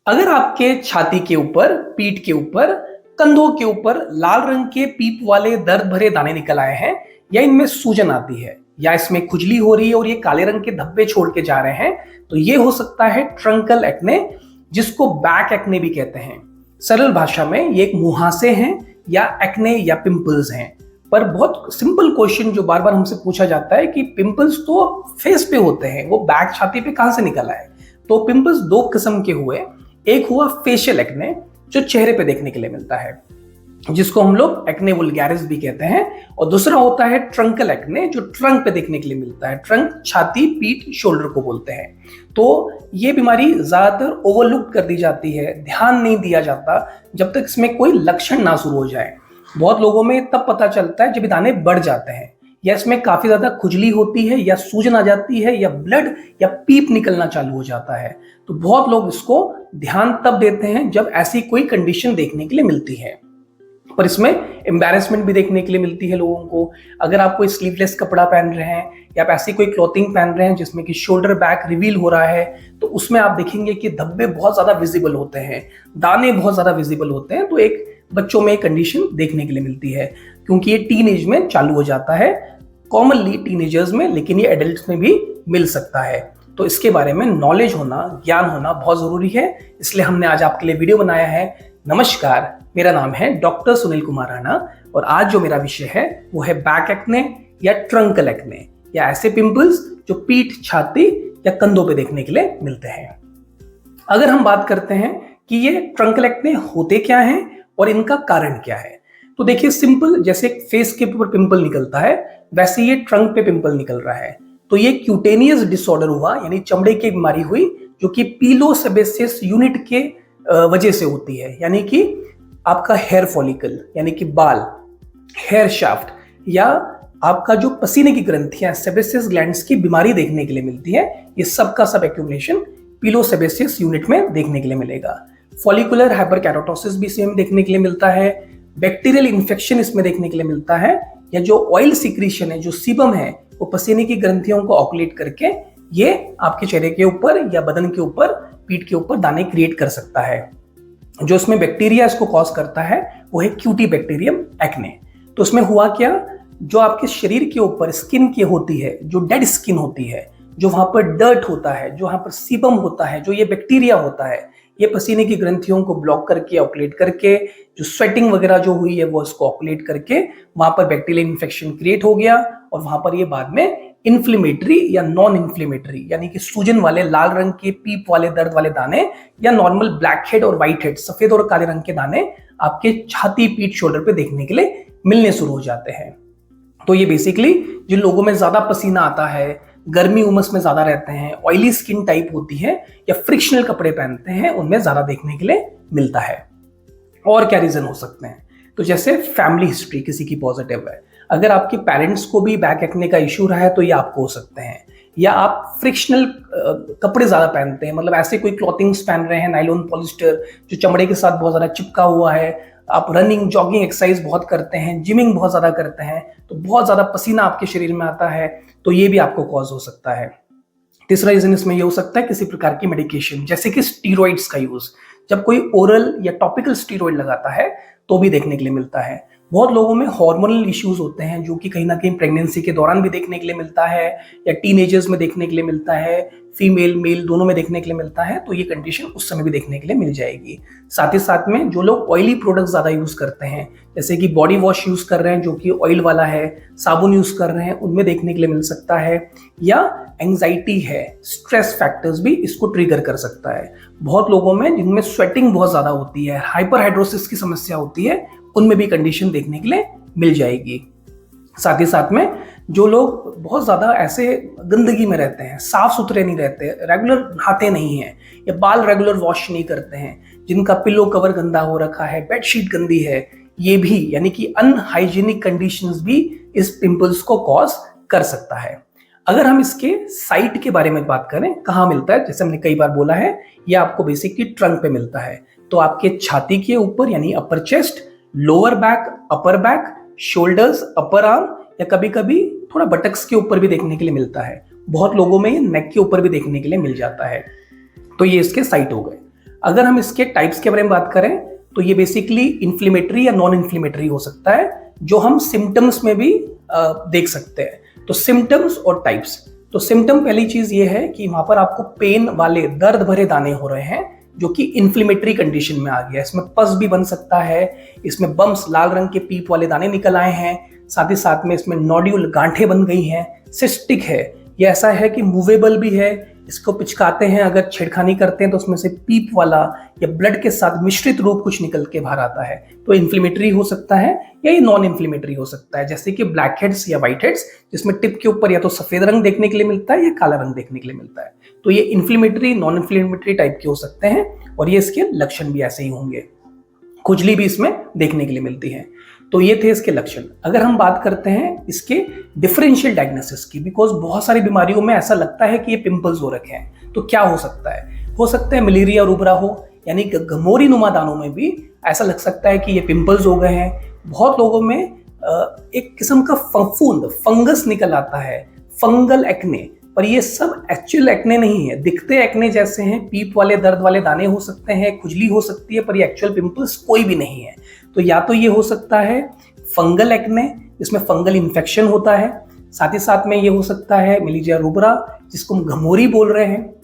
अगर आपके छाती के ऊपर, पीठ के ऊपर, कंधों के ऊपर लाल रंग के पीप वाले दर्द भरे दाने निकल आए हैं, या इनमें सूजन आती है, या इसमें खुजली हो रही है और ये काले रंग के धब्बे छोड़ के जा रहे हैं, तो ये हो सकता है ट्रंकल एक्ने, जिसको बैक एक्ने भी कहते हैं। सरल भाषा में ये एक मुहासे हैं या एक्ने या पिंपल्स हैं। पर बहुत सिंपल क्वेश्चन जो बार बार हमसे पूछा जाता है कि पिंपल्स तो फेस पे होते हैं, वो बैक छाती पे कहां से निकल आए? तो पिंपल्स दो किस्म के हुए। एक हुआ फेशियल एक्ने, जो चेहरे पे देखने के लिए मिलता है, जिसको हम लोग एक्ने वुल्गैरिस भी कहते हैं। और दूसरा होता है ट्रंकल एक्ने, जो ट्रंक पे देखने के लिए मिलता है। ट्रंक छाती, पीठ, शोल्डर को बोलते हैं। तो ये बीमारी ज्यादातर ओवरलुक कर दी जाती है, ध्यान नहीं दिया जाता जब तक इसमें कोई लक्षण ना शुरू हो जाए। बहुत लोगों में तब पता चलता है जब दाने बढ़ जाते हैं, या इसमें काफी ज्यादा खुजली होती है, या सूजन आ जाती है, या ब्लड या पीप निकलना चालू हो जाता है। तो बहुत लोग इसको ध्यान तब देते हैं जब ऐसी कोई कंडीशन देखने के लिए मिलती है। पर इसमें एम्बैरेसमेंट भी देखने के लिए मिलती है लोगों को। अगर आप कोई स्लीवलेस कपड़ा पहन रहे हैं या आप ऐसी कोई क्लॉथिंग पहन रहे हैं जिसमें कि शोल्डर बैक रिवील हो रहा है, तो उसमें आप देखेंगे कि धब्बे बहुत ज्यादा विजिबल होते हैं, दाने बहुत ज्यादा विजिबल होते हैं। तो एक बच्चों में एक कंडीशन देखने के लिए मिलती है, क्योंकि ये टीन एज में चालू हो जाता है, कॉमनली टीनेजर्स में, लेकिन ये एडल्ट्स में भी मिल सकता है। तो इसके बारे में नॉलेज होना, ज्ञान होना बहुत जरूरी है। इसलिए हमने आज आपके लिए वीडियो बनाया है। नमस्कार, मेरा नाम है डॉक्टर सुनील कुमार राणा, और आज जो मेरा विषय है वो है बैक एक्ने या ट्रंकल एक्ने, या ऐसे पिंपल्स जो पीठ, छाती या कंधों पे देखने के लिए मिलते हैं। अगर हम बात करते हैं कि ये ट्रंकल एक्ने होते क्या हैं और इनका कारण क्या है, तो देखिए सिंपल, जैसे फेस के ऊपर पिंपल निकलता है वैसे ये ट्रंक पे पिंपल निकल रहा है। तो ये क्यूटेनियस डिसऑर्डर हुआ, यानी चमड़े की बीमारी हुई, जो कि पीलोसेबेसियस यूनिट के वजह से होती है। यानी कि आपका हेयर फॉलिकल, यानी कि बाल, हेयर शाफ्ट, या आपका जो पसीने की ग्रंथियां, सेबेसियस ग्लैंड्स की बीमारी देखने के लिए मिलती है। ये सब का सब एक्यूमुलेशन पीलोसेबेसियस यूनिट में देखने के लिए मिलेगा। फॉलिकुलर हाइपरकेराटोसिस भी सेम देखने के लिए मिलता है। बैक्टीरियल इन्फेक्शन इसमें देखने के लिए मिलता है, या जो ऑयल सिक्रीशन है, जो सीबम है, वो पसीने की ग्रंथियों को ऑकुलेट करके ये आपके चेहरे के ऊपर या बदन के ऊपर, पीठ के ऊपर दाने क्रिएट कर सकता है। जो इसमें बैक्टीरिया इसको कॉज करता है वो है क्यूटी बैक्टीरियम एक्ने। तो उसमें हुआ क्या, जो आपके शरीर के ऊपर स्किन की होती है, जो डेड स्किन होती है, जो वहां पर डर्ट होता है, जो वहां पर सीबम होता है, जो ये बैक्टीरिया होता है, ये पसीने की ग्रंथियों को ब्लॉक करके, ऑकुलेट करके, जो स्वेटिंग वगैरह जो हुई है वो इसको ऑकुलेट करके वहां पर बैक्टीरियल इन्फेक्शन क्रिएट हो गया, और वहां पर ये बाद में इन्फ्लेमेटरी या नॉन इन्फ्लेमेटरी, यानी कि सूजन वाले लाल रंग के पीप वाले दर्द वाले दाने, या नॉर्मल ब्लैक हेड और व्हाइट हेड, सफेद और काले रंग के दाने आपके छाती, पीठ, शोल्डर पे देखने के लिए मिलने शुरू हो जाते हैं। तो ये बेसिकली जिन लोगों में ज्यादा पसीना आता है, गर्मी उमस में ज्यादा रहते हैं, ऑयली स्किन टाइप होती है, या फ्रिक्शनल कपड़े पहनते हैं, उनमें ज्यादा देखने के लिए मिलता है। और क्या रीजन हो सकते हैं, तो जैसे फैमिली हिस्ट्री किसी की पॉजिटिव है, अगर आपके पेरेंट्स को भी बैक एक्ने का इशू रहा है तो ये आपको हो सकते हैं। या आप फ्रिक्शनल कपड़े ज्यादा पहनते हैं, मतलब ऐसे कोई क्लॉथिंग्स पहन रहे हैं, नाइलॉन, पॉलिस्टर, जो चमड़े के साथ बहुत ज्यादा चिपका हुआ है, आप रनिंग, जॉगिंग, एक्सरसाइज बहुत करते हैं, जिमिंग बहुत ज्यादा करते हैं, तो बहुत ज्यादा पसीना आपके शरीर में आता है, तो ये भी आपको कॉज हो सकता है। तीसरा रीजन इसमें ये हो सकता है किसी प्रकार की मेडिकेशन, जैसे कि स्टीरॉइड्स का यूज, जब कोई ओरल या टॉपिकल स्टीरॉइड लगाता है तो भी देखने के लिए मिलता है। बहुत लोगों में हार्मोनल इश्यूज होते हैं, जो कि कहीं ना कहीं प्रेगनेंसी के दौरान भी देखने के लिए मिलता है, या टीनेजर्स में देखने के लिए मिलता है, फीमेल मेल दोनों में देखने के लिए मिलता है, तो ये कंडीशन उस समय भी देखने के लिए मिल जाएगी। साथ ही साथ में जो लोग ऑयली प्रोडक्ट ज्यादा यूज करते हैं, जैसे कि बॉडी वॉश यूज कर रहे हैं जो कि ऑयल वाला है, साबुन यूज कर रहे हैं, उनमें देखने के लिए मिल सकता है। या एंजाइटी है, स्ट्रेस फैक्टर्स भी इसको ट्रिगर कर सकता है। बहुत लोगों में जिनमें स्वेटिंग बहुत ज्यादा होती है, हाइपरहाइड्रोसिस की समस्या होती है, उनमें भी कंडीशन देखने के लिए मिल जाएगी। साथ ही साथ में जो लोग बहुत ज्यादा ऐसे गंदगी में रहते हैं, साफ सुथरे नहीं रहते, रेगुलर नहाते नहीं हैं, या बाल रेगुलर वॉश नहीं करते हैं, जिनका पिलो कवर गंदा हो रखा है, बेडशीट गंदी है, ये भी, यानी कि अनहाइजीनिक कंडीशंस भी इस पिंपल्स को कॉज कर सकता है। अगर हम इसके साइट के बारे में बात करें, कहाँ मिलता है, जैसे हमने कई बार बोला है, ये आपको बेसिकली ट्रंक पे मिलता है। तो आपके छाती के ऊपर, यानी अपर chest, lower back, upper back, shoulders, upper arm, या कभी कभी थोड़ा बटक्स के ऊपर भी देखने के लिए मिलता है। बहुत लोगों में ये नेक के ऊपर भी देखने के लिए मिल जाता है। तो ये इसके साइट हो गए। अगर हम इसके टाइप्स के बारे में बात करें तो ये बेसिकली इन्फ्लेमेटरी या नॉन इन्फ्लेमेटरी हो सकता है, जो हम सिम्टम्स में भी देख सकते हैं। तो सिम्टम्स और टाइप्स, तो सिम्टम पहली चीज ये है कि वहां पर आपको पेन वाले दर्द भरे दाने हो रहे हैं, जो कि इन्फ्लेमेटरी कंडीशन में आ गया। इसमें पस भी बन सकता है, इसमें बम्स लाल रंग के पीप वाले दाने निकल आए हैं, साथ ही साथ में इसमें नोड्यूल गांठें बन गई हैं, सिस्टिक है, ये ऐसा है कि मूवेबल भी है, इसको पिचकाते हैं अगर छेड़खानी करते हैं तो उसमें से पीप वाला या ब्लड के साथ मिश्रित रूप कुछ निकल के बाहर आता है। तो इन्फ्लेमेटरी हो सकता है या ये नॉन इन्फ्लेमेटरी हो सकता है, जैसे कि ब्लैक हेड्स या व्हाइट हेड्स, जिसमें टिप के ऊपर या तो सफेद रंग देखने के लिए मिलता है या काला रंग देखने के लिए मिलता है। तो ये इन्फ्लेमेटरी नॉन इन्फ्लेमेटरी टाइप के हो सकते हैं और ये इसके लक्षण भी ऐसे ही होंगे। खुजली भी इसमें देखने के लिए मिलती है। तो ये थे इसके लक्षण। अगर हम बात करते हैं इसके डिफरेंशियल डायग्नोसिस की, बिकॉज बहुत सारी बीमारियों में ऐसा लगता है कि ये पिंपल्स हो रखे हैं, तो क्या हो सकता है? हो सकता है मलेरिया रूबरा हो, यानी गमोरी नुमा दानों में भी ऐसा लग सकता है कि ये पिंपल्स हो गए हैं। बहुत लोगों में एक किस्म का फफूंद फंगस निकल आता है, फंगल एक्ने, पर ये सब एक्चुअल एक्ने नहीं है, दिखते एक्ने जैसे हैं, पीप वाले दर्द वाले दाने हो सकते हैं, खुजली हो सकती है, पर ये एक्चुअल पिंपल्स कोई भी नहीं है। तो या तो ये हो सकता है फंगल एक्ने, जिसमें फंगल इन्फेक्शन होता है, साथ ही साथ में ये हो सकता है मलेरिया रूबरा, जिसको हम घमोरी बोल रहे हैं,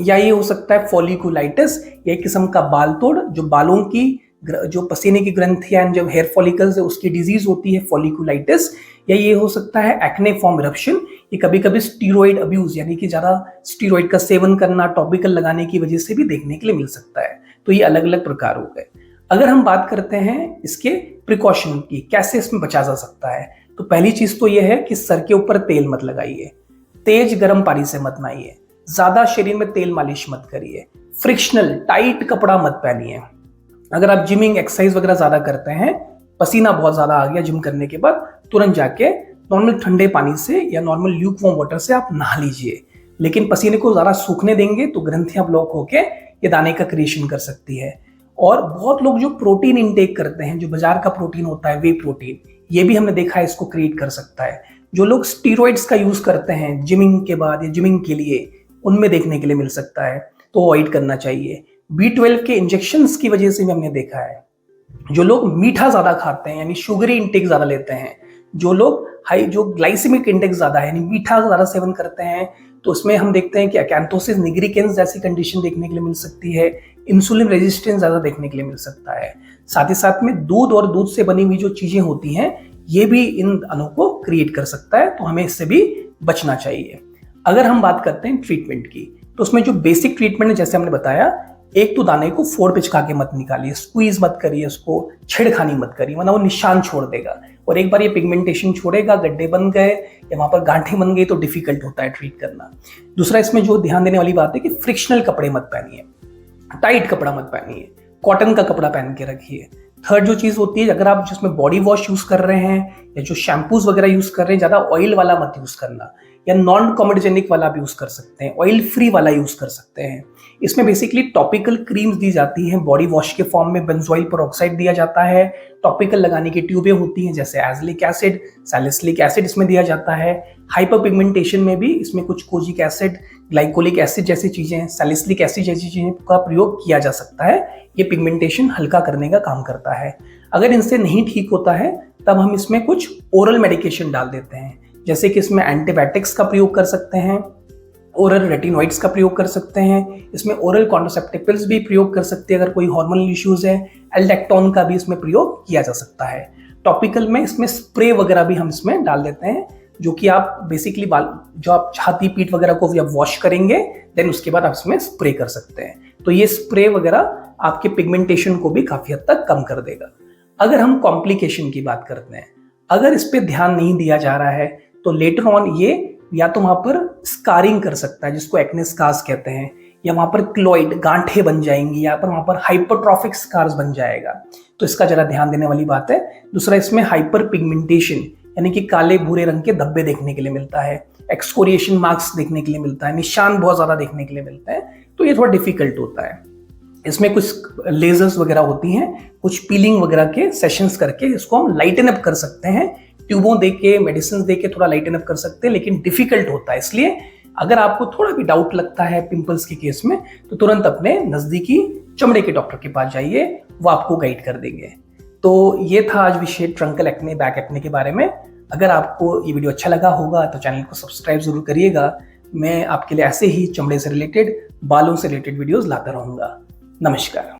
या ये हो सकता है फॉलिकुलाइटिस, या एक किस्म का बाल तोड़, जो बालों की जो पसीने की ग्रंथियां जब हेयर फॉलिकल्स है उसकी डिजीज होती है फॉलिकुलाइटिस, या ये हो सकता है एक्ने फॉर्म इरप्शन। ये कभी कभी स्टीरॉइड अब्यूज, यानी कि ज्यादा स्टीरॉइड का सेवन करना, टॉपिकल लगाने की वजह से भी देखने के लिए मिल सकता है। तो ये अलग अलग प्रकार हो गए। अगर हम बात करते हैं इसके प्रिकॉशन की, कैसे इसमें बचा जा सकता है, तो पहली चीज तो यह है कि सर के ऊपर तेल मत लगाइए, तेज गर्म पानी से मत नहाइए, ज्यादा शरीर में तेल मालिश मत करिए, फ्रिक्शनल टाइट कपड़ा मत पहनिए। अगर आप जिमिंग एक्सरसाइज वगैरह ज्यादा करते हैं, पसीना बहुत ज्यादा आ गया जिम करने के बाद, तुरंत जाके नॉर्मल ठंडे पानी से या नॉर्मल ल्यूक वार्म वाटर से आप नहा लीजिए। लेकिन पसीने को ज्यादा सूखने देंगे तो ग्रंथियां ब्लॉक होके ये दाने का क्रिएशन कर सकती है। और बहुत लोग जो प्रोटीन इनटेक करते हैं, जो बाजार का प्रोटीन होता है, वे प्रोटीन, ये भी हमने देखा है इसको क्रिएट कर सकता है। जो लोग स्टीरॉइड्स का यूज करते हैं जिमिंग के बाद या जिमिंग के लिए, उनमें देखने के लिए मिल सकता है, तो अवॉइड करना चाहिए। B12 के इंजेक्शंस की वजह से भी हमने देखा है, जो लोग मीठा ज्यादा खाते हैं यानी शुगरी इंटेक ज्यादा लेते हैं, जो लोग जो ग्लाइसेमिक इंडेक्स ज्यादा है यानी मीठा ज्यादा सेवन करते हैं, तो उसमें हम देखते हैं कि अकैंथोसिस निग्रिकेंस जैसी कंडीशन देखने के लिए मिल सकती है, इंसुलिन रेजिस्टेंस ज्यादा देखने के लिए मिल सकता है। साथ ही साथ में दूध और दूध से बनी हुई जो चीजें होती हैं, ये भी इन अणुओं को क्रिएट कर सकता है, तो हमें इससे भी बचना चाहिए। अगर हम बात करते हैं ट्रीटमेंट की, तो उसमें जो बेसिक ट्रीटमेंट है, जैसे हमने बताया, एक तो दाने को फोड़ पिचका के मत निकालिए, स्क्वीज मत करिए, उसको छेड़खानी मत करिए, वरना वो निशान छोड़ देगा, और एक बार ये पिगमेंटेशन छोड़ेगा, गड्ढे बन गए या वहां पर गांठें बन गई तो डिफिकल्ट होता है ट्रीट करना। दूसरा इसमें जो ध्यान देने वाली बात है कि फ्रिक्शनल कपड़े मत पहनिए, टाइट कपड़ा मत पहनिए, कॉटन का कपड़ा पहन के रखिए। थर्ड जो चीज होती है, अगर आप जिसमें बॉडी वॉश यूज कर रहे हैं या जो शैम्पूज वगैरह यूज कर रहे हैं, ज्यादा ऑयल वाला मत यूज करना, या नॉन कॉमेडोजेनिक वाला भी यूज कर सकते हैं, ऑयल फ्री वाला यूज कर सकते हैं। इसमें बेसिकली टॉपिकल क्रीम्स दी जाती हैं, बॉडी वॉश के फॉर्म में बेंजोइल पेरोक्साइड दिया जाता है, टॉपिकल लगाने की ट्यूबें होती हैं जैसे एजलिक एसिड, सैलिसिलिक एसिड इसमें दिया जाता है। हाइपर पिगमेंटेशन में भी इसमें कुछ कोजिक एसिड, ग्लाइकोलिक एसिड जैसी चीजें, सैलिसिलिक एसिड जैसी चीजें का प्रयोग किया जा सकता है। ये पिगमेंटेशन हल्का करने का काम करता है। अगर इनसे नहीं ठीक होता है तब हम इसमें कुछ ओरल मेडिकेशन डाल देते हैं, जैसे कि इसमें एंटीबायोटिक्स का प्रयोग कर सकते हैं, ओरल रेटिनॉइड्स का प्रयोग कर सकते हैं, इसमें ओरल कॉन्ट्रासेप्टिव पिल्स भी प्रयोग कर सकते हैं अगर कोई हार्मोनल इश्यूज है, एल्डेक्टोन का भी इसमें प्रयोग किया जा सकता है। टॉपिकल में इसमें स्प्रे वगैरह भी हम इसमें डाल देते हैं, जो कि आप बेसिकली बाल जो आप छाती पीठ वगैरह को जब वॉश करेंगे देन उसके बाद आप इसमें स्प्रे कर सकते हैं। तो ये स्प्रे वगैरह आपके पिगमेंटेशन को भी काफी हद तक कम कर देगा। अगर हम कॉम्प्लिकेशन की बात करते हैं, अगर इस पे ध्यान नहीं दिया जा रहा है तो लेटर ऑन ये या तो वहां पर स्कारिंग कर सकता है, जिसको एक्ने स्कार्स कहते हैं, या वहां पर क्लोइड गांठें बन जाएंगी, या पर वहां पर हाइपरट्रॉफिक स्कार्स बन जाएगा। तो इसका जरा ध्यान देने वाली बात है। दूसरा, इसमें हाइपर पिगमेंटेशन यानी कि काले भूरे रंग के धब्बे देखने के लिए मिलता है, एक्सकोरिएशन मार्क्स देखने के लिए मिलता है, निशान बहुत ज्यादा देखने के लिए मिलता है, तो ये थोड़ा डिफिकल्ट होता है। इसमें कुछ लेजर्स वगैरह होती हैं, कुछ पीलिंग वगैरह के सेशंस करके इसको हम लाइटन अप कर सकते हैं, ट्यूबों दे के मेडिसिन दे के थोड़ा लाइटन अप कर सकते हैं, लेकिन डिफिकल्ट होता है। इसलिए अगर आपको थोड़ा भी डाउट लगता है पिंपल्स के केस में तो तुरंत अपने नजदीकी चमड़े के डॉक्टर के पास जाइए, वो आपको गाइड कर देंगे। तो ये था आज विषय ट्रंकल एक्ने, बैक एक्ने के बारे में। अगर आपको ये वीडियो अच्छा लगा होगा तो चैनल को सब्सक्राइब जरूर करिएगा। मैं आपके लिए ऐसे ही चमड़े से रिलेटेड, बालों से रिलेटेड वीडियोस लाता रहूंगा। नमस्कार।